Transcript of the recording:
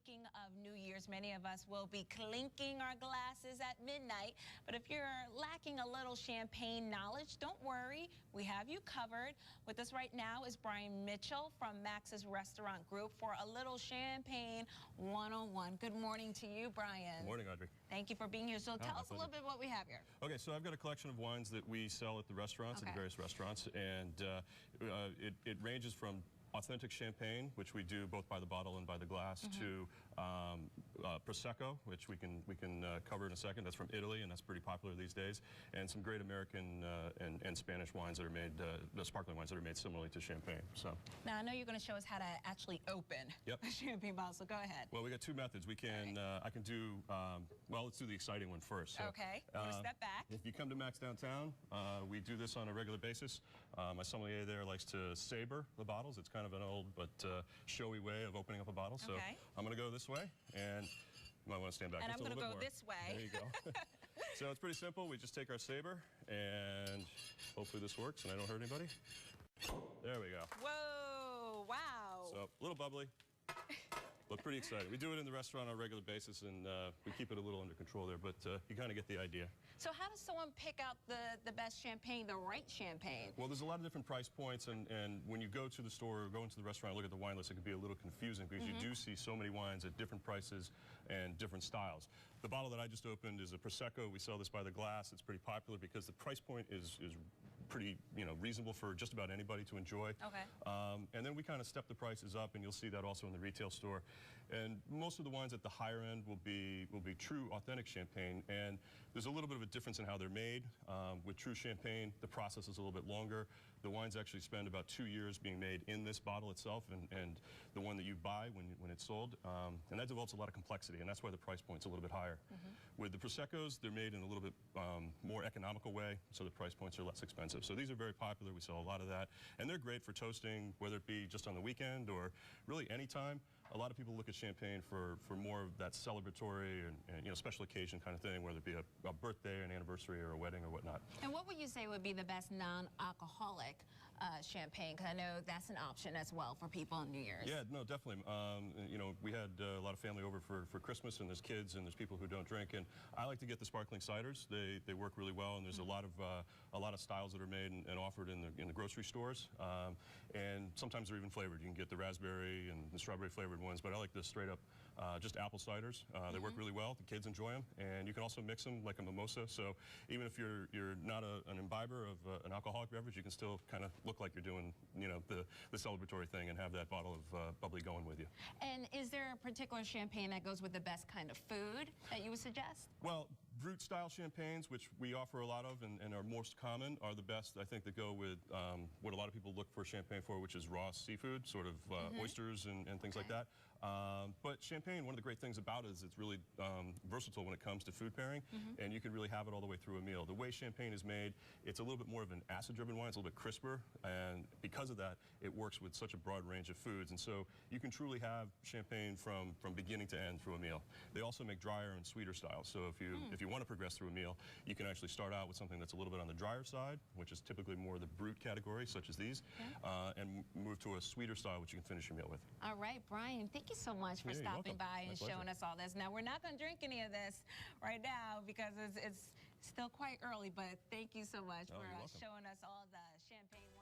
Speaking of New Year's, many of us will be clinking our glasses at midnight. But if you're lacking a little champagne knowledge, don't worry. We have you covered. With us right now is Brian Mitchell from Max's Restaurant Group for a little Champagne 101. Good morning to you, Brian. Good morning, Audrey. Thank you for being here. So tell us a little bit what we have here. Okay, so I've got a collection of wines that we sell at the restaurants, at the various restaurants, and it ranges from authentic champagne, which we do both by the bottle and by the glass, to Prosecco, which we can cover in a second. That's from Italy, and that's pretty popular these days. And some great American and Spanish wines that are made, the sparkling wines that are made similarly to champagne. So now I know you're going to show us how to actually open a champagne bottle. So go ahead. Well, we got two methods. We can I can do well. Let's do the exciting one first. So, okay. I'm going to step back. If you come to Max downtown, we do this on a regular basis. My sommelier there likes to saber the bottles. It's kind of an old but showy way of opening up a bottle. So I'm going to go this way, and you might want to stand back and just I'm a little bit more. more. This way. There you go. So it's pretty simple. We just take our saber, and hopefully this works and I don't hurt anybody. There we go. Whoa, wow. So a little bubbly, but pretty excited. We do it in the restaurant on a regular basis, and we keep it a little under control there, but you kind of get the idea. So how does someone pick out the best champagne, the right champagne? Well, there's a lot of different price points, and when you go to the store or go into the restaurant and look at the wine list, it can be a little confusing because you do see so many wines at different prices and different styles. The bottle that I just opened is a Prosecco. We sell this by the glass. It's pretty popular because the price point is pretty, reasonable for just about anybody to enjoy. Okay. And then we kind of step the prices up, and you'll see that also in the retail store. And most of the wines at the higher end will be true, authentic champagne. And there's a little bit of a difference in how they're made. With true champagne, the process is a little bit longer. The wines actually spend about 2 years being made in this bottle itself, and the one that you buy when it's sold. And that develops a lot of complexity, and that's why the price point's a little bit higher. With the Proseccos, they're made in a little bit more economical way, so the price points are less expensive. So these are very popular. We sell a lot of that, and they're great for toasting, whether it be just on the weekend or really any time. A lot of people look at champagne for more of that celebratory and special occasion kind of thing, whether it be a birthday, an anniversary, or a wedding or whatnot. And what would you say would be the best non-alcoholic champagne? Because I know that's an option as well for people on New Year's. Yeah, no, definitely. We had a lot of family over for Christmas, and there's kids and there's people who don't drink, and I like to get the sparkling ciders. They work really well, and there's a lot of styles that are made and offered in the grocery stores, and sometimes they're even flavored. You can get the raspberry and the strawberry flavored ones, but I like the straight up just apple ciders. They work really well. The kids enjoy them, and you can also mix them like a mimosa. So even if you're not an imbiber of an alcoholic beverage, you can still kind of look like you're doing the celebratory thing and have that bottle of bubbly going with you. And is there a particular champagne that goes with the best kind of food that you would suggest? Well, brut style champagnes, which we offer a lot of and are most common, are the best, I think, that go with what a lot of people look for champagne for, which is raw seafood, sort of oysters and things like that. But champagne, one of the great things about it is it's really versatile when it comes to food pairing, and you can really have it all the way through a meal. The way champagne is made, it's a little bit more of an acid-driven wine. It's a little bit crisper, and because of that, it works with such a broad range of foods, and so you can truly have champagne from beginning to end through a meal. They also make drier and sweeter styles, so if you want to progress through a meal, you can actually start out with something that's a little bit on the drier side, which is typically more the brut category, such as these, and move to a sweeter style, which you can finish your meal with. All right, Brian, thank you so much for stopping by and showing us all this. Now, we're not going to drink any of this right now because it's still quite early, but thank you so much for showing us all the champagne.